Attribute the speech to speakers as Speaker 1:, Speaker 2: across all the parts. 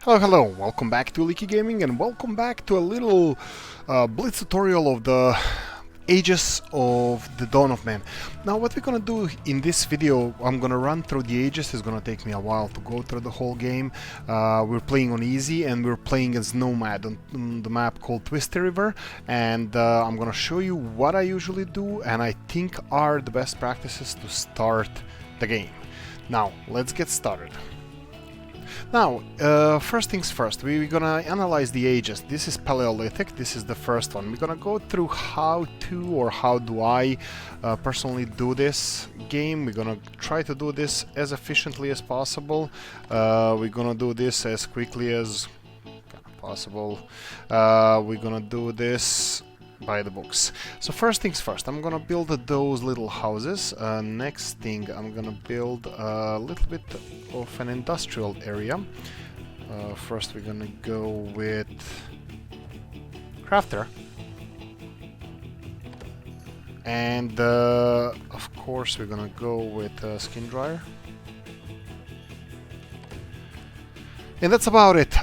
Speaker 1: Hello, welcome back to Oolykee Gaming and welcome back to a little blitz tutorial of the ages of the Dawn of Man. Now what we're gonna do in this video, I'm gonna run through the ages. It's gonna take me a while to go through the whole game. We're playing on easy and we're playing as Nomad on the map called Twisty River, and I'm gonna show you what I usually do and I think are the best practices to start the game. Now let's get started. Now, first things first, we're gonna analyze the ages. This is Paleolithic, this is the first one. We're gonna go through how do I personally do this game. We're gonna try to do this as efficiently as possible. We're gonna do this as quickly as possible. We're gonna do this by the books. So first things first, I'm gonna build those little houses. Next thing, I'm gonna build a little bit of an industrial area. First we're gonna go with crafter, and of course we're gonna go with skin dryer, and that's about it.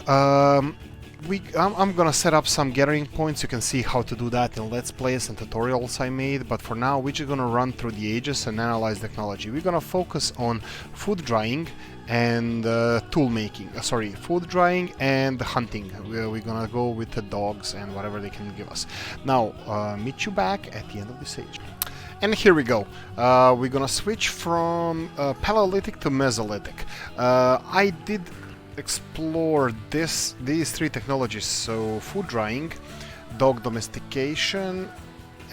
Speaker 1: I'm gonna set up some gathering points. You can see how to do that in Let's Plays and tutorials I made, but for now we're just gonna run through the ages and analyze technology. We're gonna focus on food drying and tool making. Food drying and hunting. We're gonna go with the dogs and whatever they can give us. Now, meet you back at the end of this age. And here we go. We're gonna switch from Paleolithic to Mesolithic. I did explore these three technologies, so food drying, dog domestication,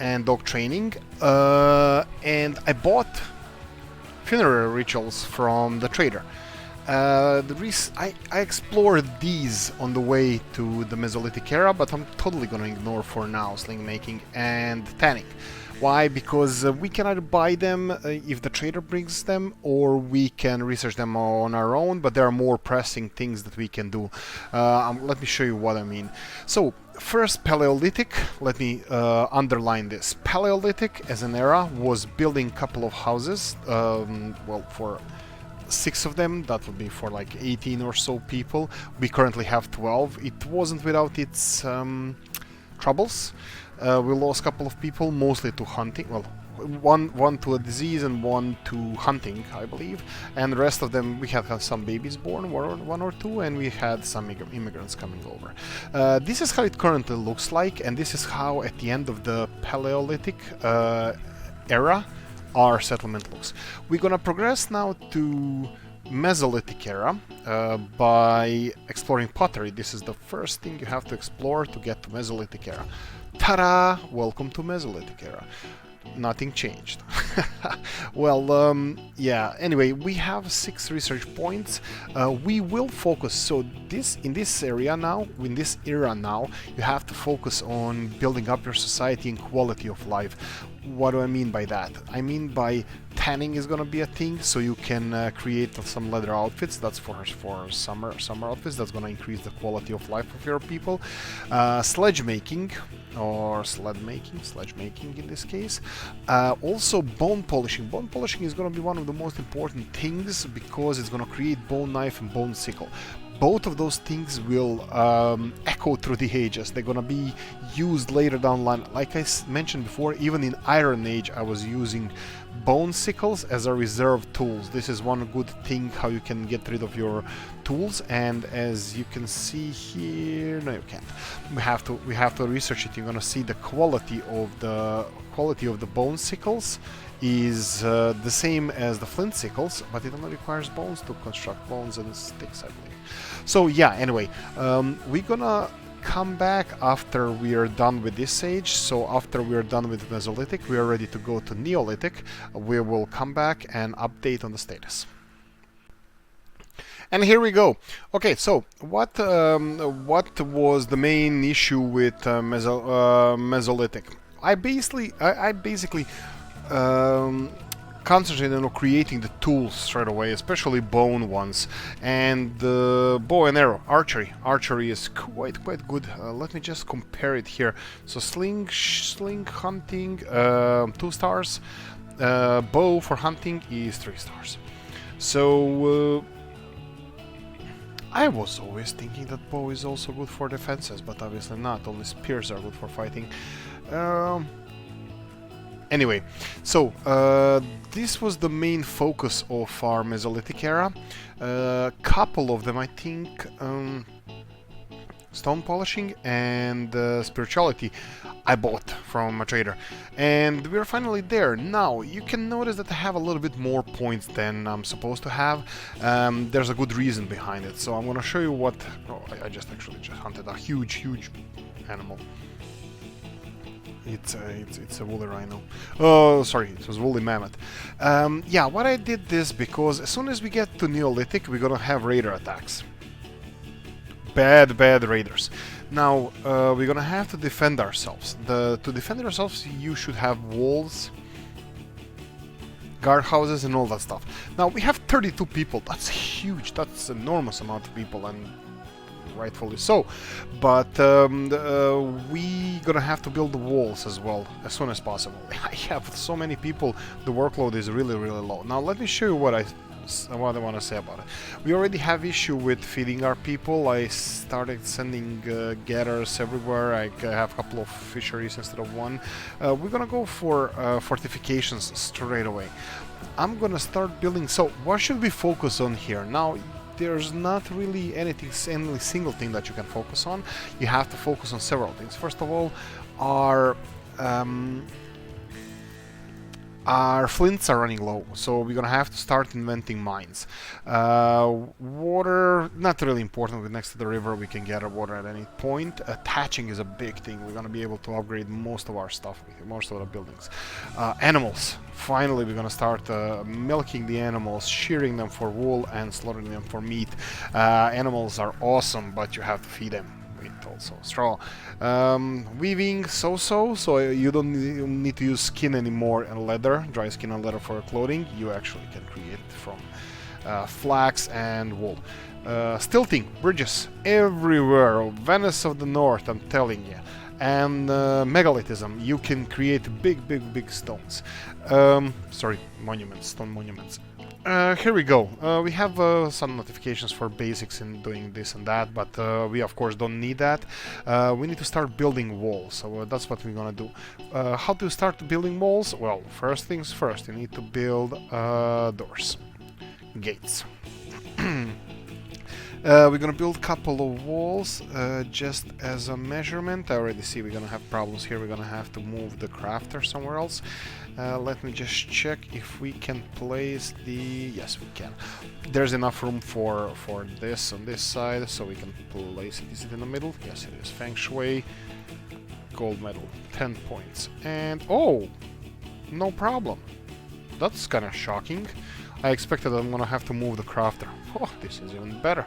Speaker 1: and dog training, and I bought funerary rituals from the trader. I explored these on the way to the Mesolithic era, but I'm totally gonna ignore for now sling making and tanning. Why? Because we can either buy them if the trader brings them, or we can research them on our own, but there are more pressing things that we can do. Let me show you what I mean. So, first Paleolithic, let me underline this. Paleolithic as an era was building a couple of houses, well, for 6 of them, that would be for like 18 or so people. We currently have 12. It wasn't without its troubles. We lost a couple of people, mostly to hunting. Well, one to a disease and one to hunting, I believe. And the rest of them, we had some babies born, one or two, and we had some immigrants coming over. This is how it currently looks like, and this is how at the end of the Paleolithic era our settlement looks. We're gonna progress now to Mesolithic era by exploring pottery. This is the first thing you have to explore to get to Mesolithic era. Ta-da! Welcome to Mesolithic era. Nothing changed. Well, yeah, anyway, we have 6 research points. We will focus, so in this area now, in this era now, you have to focus on building up your society and quality of life. What do I mean by that? I mean by tanning is gonna be a thing, so you can create some leather outfits. That's for summer outfits. That's gonna increase the quality of life of your people. Sledge making, or sledge making in this case. Also bone polishing. Bone polishing is gonna be one of the most important things because it's gonna create bone knife and bone sickle. Both of those things will echo through the ages. They're gonna be used later down the line. Like I mentioned before, even in Iron Age I was using bone sickles as a reserve tools. This is one good thing how you can get rid of your tools, and as you can see here, no you can't. We have to research it. You're gonna see the quality of the bone sickles is the same as the flint sickles, but it only requires bones to construct bones and sticks, I believe. So yeah, anyway, we're gonna come back after we are done with this age. So after we are done with Mesolithic, we are ready to go to Neolithic. We will come back and update on the status. And here we go. Okay, so what was the main issue with Mesolithic? I basically concentrated on creating the tools straight away, especially bone ones, and bow and arrow, archery. Archery is quite good. Let me just compare it here. So sling hunting, 2 stars. Bow for hunting is 3 stars. So I was always thinking that bow is also good for defenses, but obviously not. Only spears are good for fighting. Anyway, so this was the main focus of our Mesolithic era. Couple of them, I think, stone polishing and spirituality I bought from a trader, and we're finally there. Now you can notice that I have a little bit more points than I'm supposed to have. There's a good reason behind it, so I'm gonna show you what... Oh, I just hunted a huge animal. It's a woolly rhino. Oh, sorry, it was woolly mammoth. Yeah, what I did this because as soon as we get to Neolithic, we're gonna have raider attacks. Bad raiders. Now we're gonna have to defend ourselves. To defend ourselves, you should have walls, guardhouses, and all that stuff. Now we have 32 people. That's huge. That's an enormous amount of people, and rightfully so. But we gonna have to build the walls as well as soon as possible. I have so many people. The workload is really low. Now let me show you what I want to say about it. We already have issue with feeding our people. I started sending gatherers everywhere. I have a couple of fisheries instead of one. We're gonna go for fortifications straight away. I'm gonna start building. So what should we focus on here? Now there's not really any single thing that you can focus on. You have to focus on several things. First of all, our flints are running low, so we're gonna have to start inventing mines. Water, not really important. With next to the river, we can get our water at any point. Thatching is a big thing. We're gonna be able to upgrade most of our stuff, most of the buildings. Animals. Finally, we're gonna start milking the animals, shearing them for wool, and slaughtering them for meat. Animals are awesome, but you have to feed them. Also straw. Weaving so you don't need to use skin anymore and leather, dry skin and leather for clothing. You actually can create it from flax and wool. Stilting, bridges everywhere. Venice of the North, I'm telling you. And megalithism, you can create big stones. Sorry, monuments, stone monuments. Here we go. We have some notifications for basics in doing this and that, but we of course don't need that. We need to start building walls, so that's what we're gonna do. How to start building walls? Well, first things first, you need to build doors, gates. We're gonna build a couple of walls just as a measurement. I already see we're gonna have problems here. We're gonna have to move the crafter somewhere else. Let me just check if we can place the... Yes, we can. There's enough room for this on this side, so we can place it. Is it in the middle? Yes, it is. Feng Shui, gold medal, 10 points. And, oh, no problem. That's kind of shocking. I expected I'm gonna have to move the crafter. Oh, this is even better.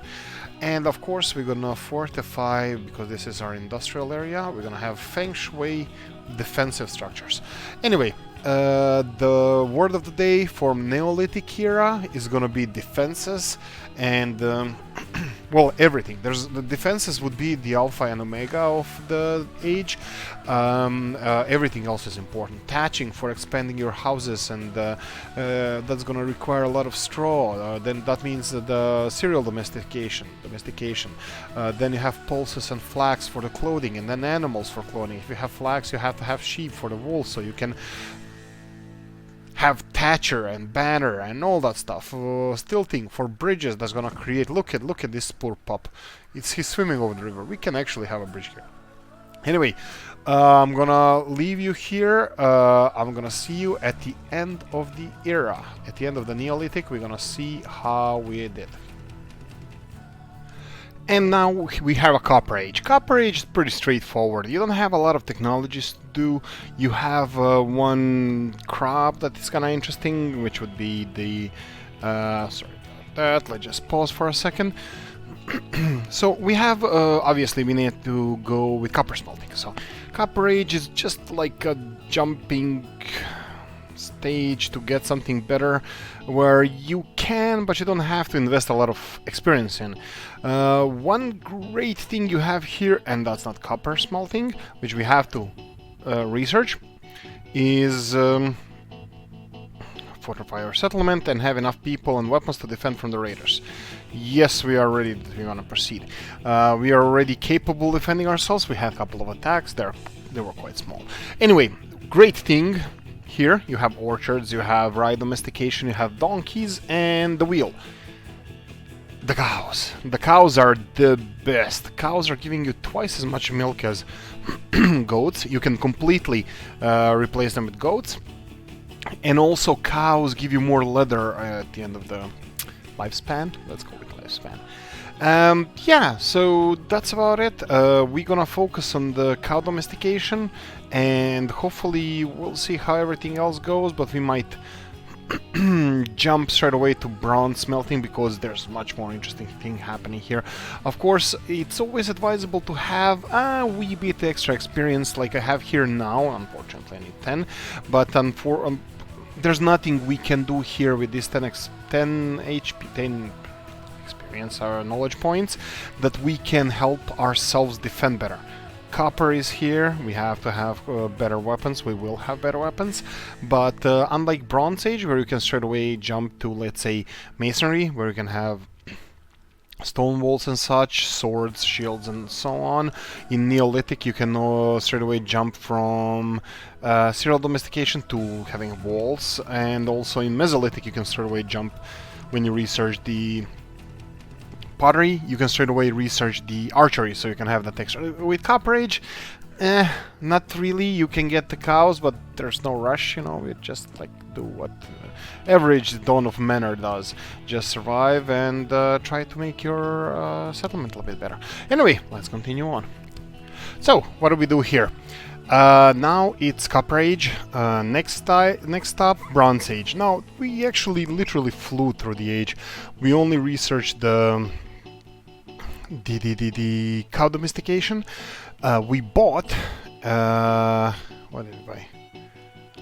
Speaker 1: And of course we're gonna fortify, because this is our industrial area, we're gonna have Feng Shui defensive structures. Anyway, the word of the day for Neolithic era is gonna be defenses and well, everything. The defenses would be the alpha and omega of the age. Everything else is important. Thatching for expanding your houses, and that's gonna require a lot of straw. Then that means the cereal domestication. Then you have pulses and flax for the clothing, and then animals for clothing. If you have flax, you have to have sheep for the wool, so you can have thatcher and banner and all that stuff. Stilting for bridges, that's gonna create... Look at this poor pup. He's swimming over the river. We can actually have a bridge here. Anyway, I'm gonna leave you here. I'm gonna see you at the end of the era. At the end of the Neolithic, we're gonna see how we did. And now we have a Copper Age. Copper Age is pretty straightforward. You don't have a lot of technologies to do. You have one crop that is kind of interesting, which would be the... sorry about that. Let's just pause for a second. So we have, obviously we need to go with copper smelting. So Copper Age is just like a jumping stage to get something better, where you can, but you don't have to invest a lot of experience in. One great thing you have here, and that's not copper smelting, which we have to research, is fortify our settlement and have enough people and weapons to defend from the raiders. Yes, we are ready. We're gonna proceed. We are already capable of defending ourselves. We had a couple of attacks. They were quite small. Anyway, great thing. Here you have orchards, you have rye domestication, you have donkeys, and the wheel. The cows. The cows are the best. Cows are giving you twice as much milk as goats. You can completely replace them with goats. And also cows give you more leather at the end of the lifespan. Let's call it lifespan. Yeah, so that's about it. We're gonna focus on the cow domestication, and hopefully we'll see how everything else goes, but we might jump straight away to bronze smelting because there's much more interesting thing happening here. Of course, it's always advisable to have a wee bit extra experience like I have here now. Unfortunately I need 10, but there's nothing we can do here with this 10 HP, 10 experience, our knowledge points, that we can help ourselves defend better. Copper is here, we have to have better weapons, we will have better weapons, but unlike Bronze Age, where you can straight away jump to, let's say, Masonry, where you can have stone walls and such, swords, shields, and so on. In Neolithic, you can straight away jump from serial domestication to having walls, and also in Mesolithic, you can straight away jump when you research the pottery, you can straight away research the archery, so you can have that extra. With Copper Age, not really. You can get the cows, but there's no rush, you know, you just like do what average Dawn of Manor does. Just survive and try to make your settlement a little bit better. Anyway, let's continue on. So, what do we do here? Now it's Copper Age, next up Bronze Age. Now, we actually literally flew through the age. We only researched the cow domestication. We bought, what did we buy?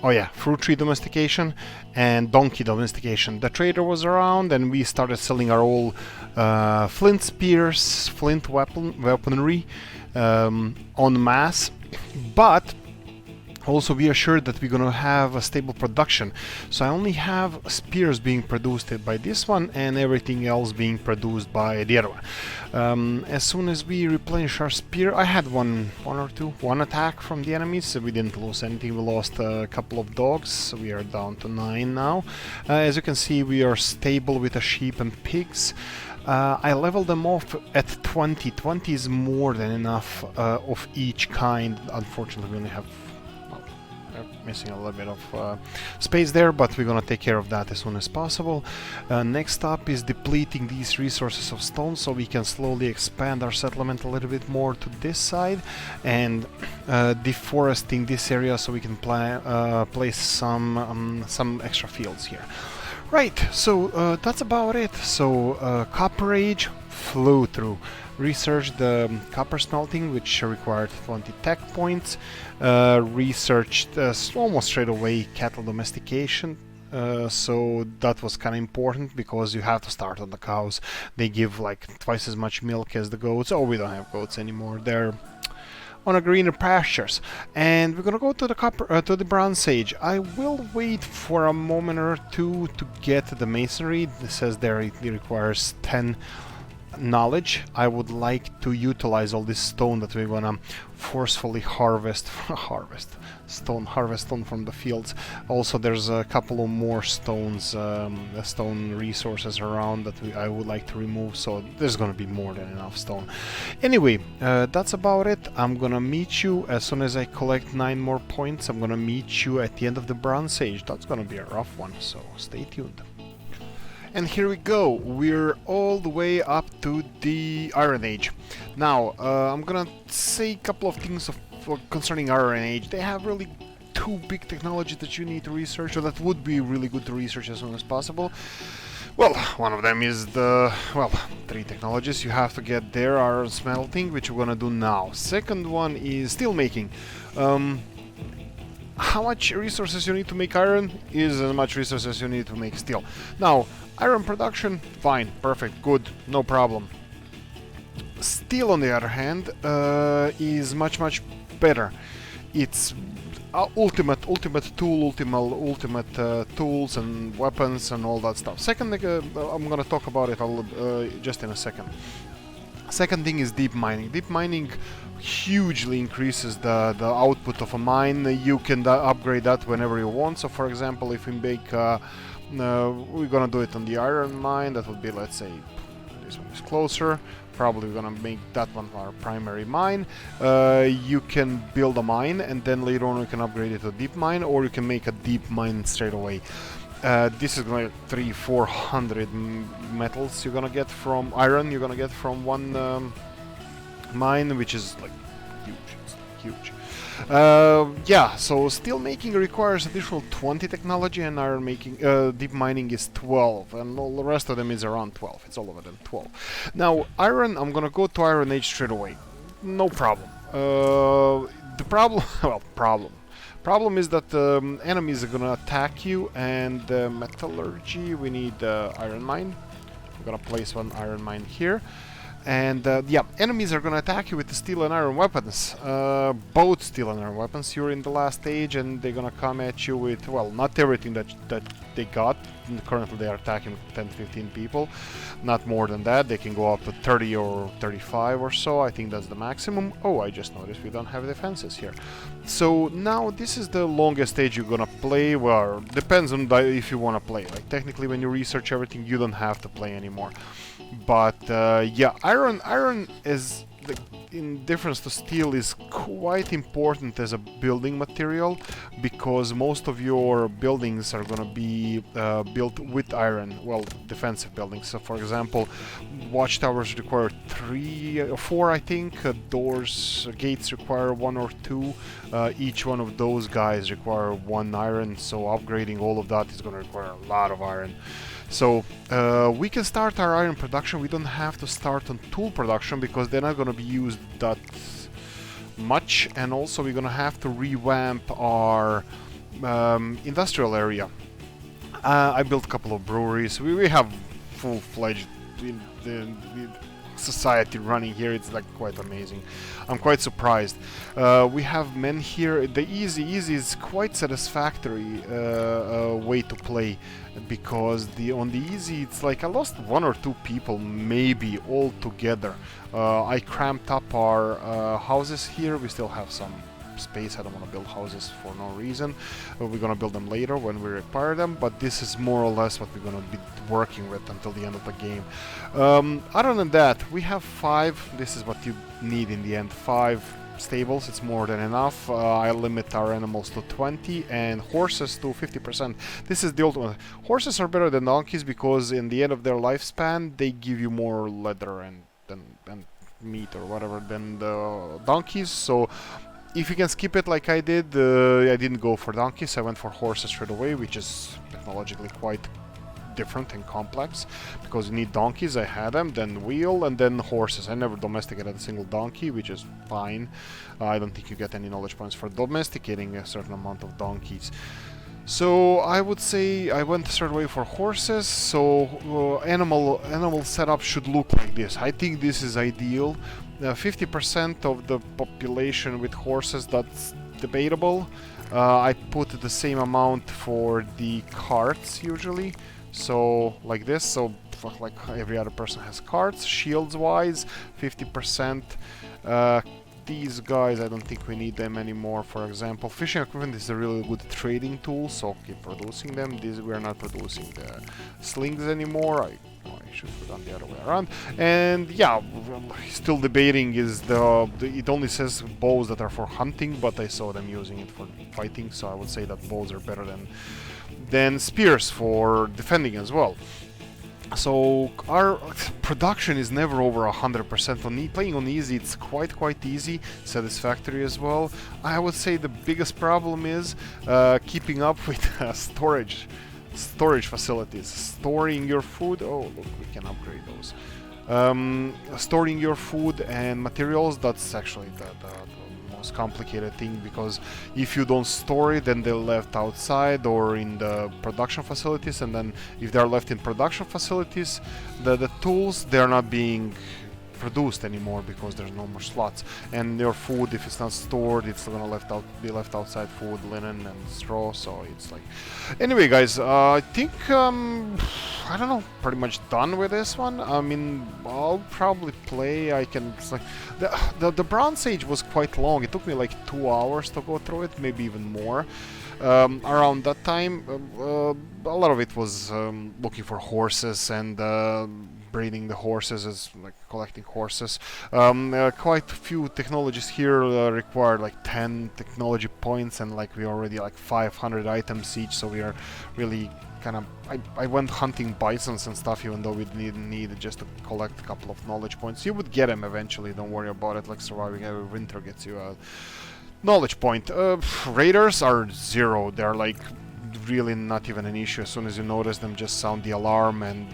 Speaker 1: Oh yeah, fruit tree domestication and donkey domestication. The trader was around and we started selling our old flint spears, flint weaponry en masse. But also be assured that we're gonna have a stable production. So I only have spears being produced by this one and everything else being produced by the other one. As soon as we replenish our spear, I had one attack from the enemies, so we didn't lose anything. We lost a couple of dogs, so we are down to 9 now. As you can see, we are stable with the sheep and pigs. I leveled them off at 20. 20 is more than enough of each kind. Unfortunately, we only have missing a little bit of space there, but we're gonna take care of that as soon as possible. Next up is depleting these resources of stone so we can slowly expand our settlement a little bit more to this side, and deforesting this area so we can place some extra fields here. Right, so that's about it. So Copper Age flew through. Researched the copper smelting, which required 20 tech points. Researched almost straight away cattle domestication. So that was kind of important because you have to start on the cows. They give like twice as much milk as the goats. Oh, we don't have goats anymore. They're on a greener pastures. And we're gonna go to the to the Bronze Age. I will wait for a moment or two to get the masonry. It says there it requires 10 knowledge. I would like to utilize all this stone that we're gonna forcefully harvest stone from the fields. Also, there's a couple of more stones, stone resources around that I would like to remove, so there's gonna be more than enough stone. Anyway, that's about it. I'm gonna meet you as soon as I collect 9 more points. I'm gonna meet you at the end of the Bronze Age. That's gonna be a rough one, so stay tuned. And here we go, we're all the way up to the Iron Age. Now, I'm gonna say a couple of things concerning Iron Age. They have really 2 big technologies that you need to research, or that would be really good to research as soon as possible. Well, one of them is the, 3 technologies you have to get there are smelting, which we're gonna do now. Second one is steel making. How much resources you need to make iron is as much resources you need to make steel. Now, iron production, fine, perfect, good, no problem. Steel, on the other hand, is much better. It's ultimate tool, ultimate tools and weapons and all that stuff. Second, I'm gonna talk about it just in a second. Second thing is deep mining. Deep mining hugely increases the output of a mine. You can upgrade that whenever you want. So, for example, if we make, we're gonna do it on the iron mine. That would be, let's say, this one is closer. Probably we're gonna make that one our primary mine. You can build a mine, and then later on you can upgrade it to a deep mine, or you can make a deep mine straight away. This is gonna 300-400 metals you're gonna get from iron. You're gonna get from one mine, which is like huge. It's huge. Yeah, so steel making requires additional 20 technology, and iron making, deep mining is 12, and all the rest of them is around 12. It's all over them 12. Now, iron, I'm gonna go to Iron Age straight away. No problem. The problem, well, problem is that enemies are gonna attack you, and metallurgy, we need iron mine. I'm gonna place one iron mine here. And yeah, enemies are gonna attack you with the steel and iron weapons. Both steel and iron weapons. You're in the last stage, and they're gonna come at you with, well, not everything that they got. Currently, they are attacking 10-15 people. Not more than that. They can go up to 30 or 35 or so. I think that's the maximum. Oh, I just noticed we don't have defenses here. So now this is the longest stage you're gonna play. Well, depends on if you wanna play. Like technically, when you research everything, you don't have to play anymore. But yeah, iron is, in difference to steel, is quite important as a building material, because most of your buildings are gonna be built with iron. Well, defensive buildings. So, for example, watchtowers require 3 or 4, I think. Doors, gates require 1 or 2. Each one of those guys require 1 iron. So upgrading all of that is gonna require a lot of iron. So we can start our iron production. We don't have to start on tool production because they're not going to be used that much, and also we're going to have to revamp our industrial area. I built a couple of breweries. We have full-fledged society running here. It's like quite amazing. I'm quite surprised. We have men here. The easy is quite satisfactory way to play, because on the easy it's like I lost 1 or 2 people maybe all together. I cramped up our houses here. We still have some space. I don't want to build houses for no reason. We're gonna build them later when we require them, but this is more or less what we're gonna be working with until the end of the game. Other than that, we have 5. This is what you need in the end. 5 stables. It's more than enough. I limit our animals to 20 and horses to 50%. This is the ultimate. Horses are better than donkeys because in the end of their lifespan they give you more leather and meat or whatever than the donkeys. So if you can skip it like I did, I didn't go for donkeys. I went for horses straight away, which is technologically quite different and complex, because you need donkeys. I had them, then wheel, and then horses. I never domesticated a single donkey, which is fine. I don't think you get any knowledge points for domesticating a certain amount of donkeys. So I would say I went straight away for horses. So animal setup should look like this. I think this is ideal. 50% of the population with horses, that's debatable. I put the same amount for the carts usually. So like this. So like every other person has carts. Shields wise, 50%. These guys, I don't think we need them anymore. For example, fishing equipment is a really good trading tool, so keep producing them. These, we are not producing the slings anymore. I should have done the other way around. And yeah, still debating is it only says bows that are for hunting, but I saw them using it for fighting, so I would say that bows are better than spears for defending as well. So our production is never over 100%. Playing on easy, it's quite easy, satisfactory as well. I would say the biggest problem is keeping up with storage facilities. Storing your food. Oh, look, we can upgrade those. Storing your food and materials, that's actually the most complicated thing, because if you don't store it, then they're left outside or in the production facilities, and then if they're left in production facilities, the tools, they're not being produced anymore because there's no more slots. And your food, if it's not stored, it's gonna be left outside. Food, linen, and straw. So it's like, anyway, guys, I think I don't know, pretty much done with this one. I mean, I'll probably play. I can. It's like the Bronze Age was quite long. It took me like 2 hours to go through it, maybe even more. Around that time, a lot of it was looking for horses and breeding the horses, is like collecting horses. Quite a few technologies here require like 10 technology points, and like we already like 500 items each, so we are really kind of. I went hunting bisons and stuff, even though we didn't need just to collect a couple of knowledge points. You would get them eventually, don't worry about it. Like surviving every winter gets you a knowledge point. Raiders are 0. They're like really not even an issue. As soon as you notice them, just sound the alarm, and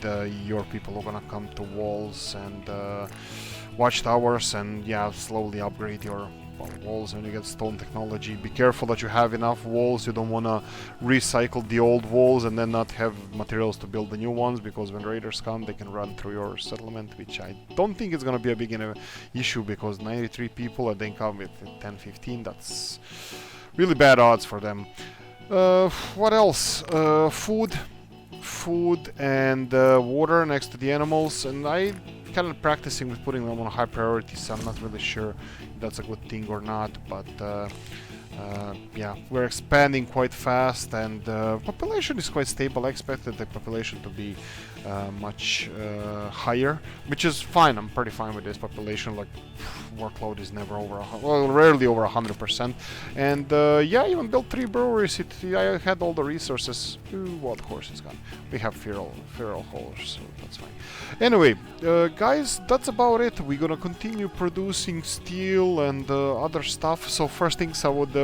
Speaker 1: your people are gonna come to walls and watchtowers, and yeah, slowly upgrade your walls when you get stone technology. Be careful that you have enough walls. You don't want to recycle the old walls and then not have materials to build the new ones, because when raiders come, they can run through your settlement, which I don't think it's going to be a big issue, because 93 people and they come with 10-15, that's really bad odds for them. What else? Food and water next to the animals, and I kind of practicing with putting them on high priority, so I'm not really sure if that's a good thing or not, but yeah, we're expanding quite fast, and population is quite stable. I expected the population to be much higher, which is fine. I'm pretty fine with this population. Like, workload is never over, rarely over 100%. And yeah, I even built 3 breweries. I had all the resources. Ooh, wild horse is gone. We have feral horse, so that's fine. Anyway, guys, that's about it. We're gonna continue producing steel and other stuff. So first things I would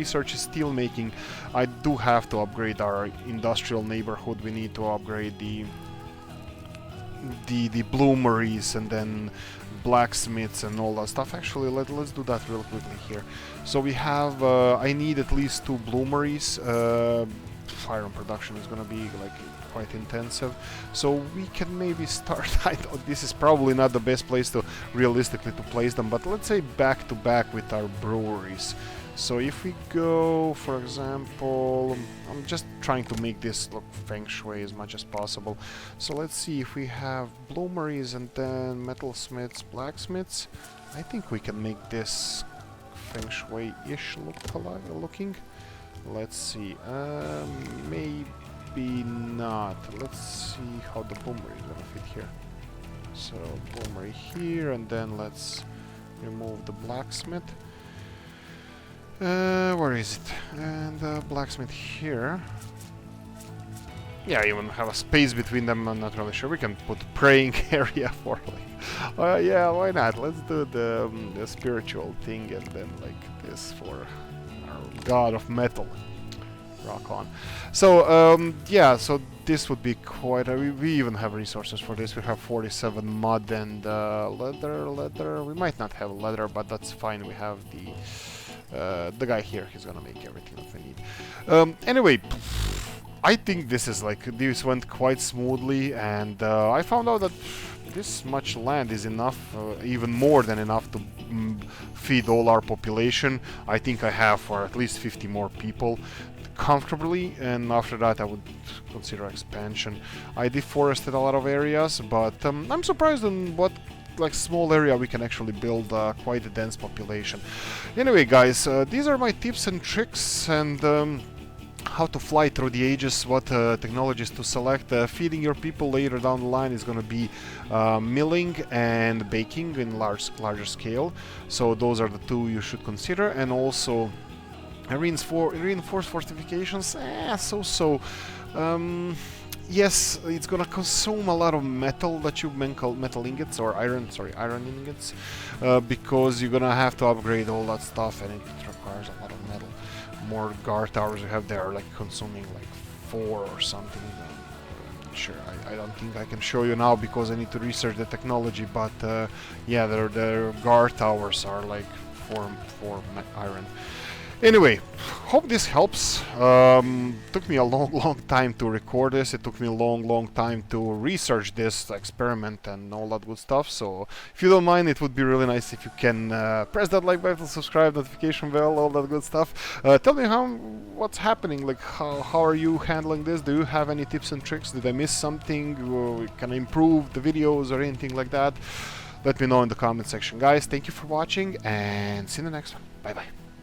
Speaker 1: research is steel making. I do have to upgrade our industrial neighborhood. We need to upgrade the bloomeries and then blacksmiths and all that stuff. Actually, let's do that real quickly here. So we have I need at least 2 bloomeries. Iron production is gonna be like quite intensive, so we can maybe start. I know this is probably not the best place to realistically to place them, but let's say back to back with our breweries. So if we go, for example, I'm just trying to make this look feng shui as much as possible. So let's see if we have bloomeries and then metalsmiths, blacksmiths. I think we can make this feng shui-ish looking. Let's see, maybe not. Let's see how the bloomery is gonna fit here. So bloomery here, and then let's remove the blacksmith. Where is it? And blacksmith here. Yeah, even have a space between them. I'm not really sure. We can put praying area for like. Yeah, why not? Let's do the spiritual thing, and then like this for our god of metal. Rock on. So yeah, so this would be quite. We even have resources for this. We have 47 mud and leather. We might not have leather, but that's fine. We have the guy here. He's gonna make everything that we need. Anyway, I think this went quite smoothly, and I found out that this much land is enough, even more than enough to feed all our population. I think I have for at least 50 more people comfortably, and after that I would consider expansion. I deforested a lot of areas, but I'm surprised on what like small area we can actually build quite a dense population. Anyway, guys, these are my tips and tricks, and how to fly through the ages, what technologies to select. Feeding your people later down the line is going to be milling and baking in larger scale. So those are the 2 you should consider, and also reinforced fortifications. So. Yes, it's gonna consume a lot of metal that you metal ingots or iron ingots, because you're gonna have to upgrade all that stuff, and it requires a lot of metal. More guard towers you have there, like consuming like 4 or something. Sure, I don't think I can show you now because I need to research the technology, but yeah, their guard towers are like 4 iron. Anyway, hope this helps. Took me a long time to record this. It took me a long time to research this experiment and all that good stuff. So if you don't mind, it would be really nice if you can press that like button, subscribe, notification bell, all that good stuff. Tell me what's happening. Like how are you handling this? Do you have any tips and tricks? Did I miss something? Or can I improve the videos or anything like that? Let me know in the comment section, guys. Thank you for watching and see you in the next one. Bye bye.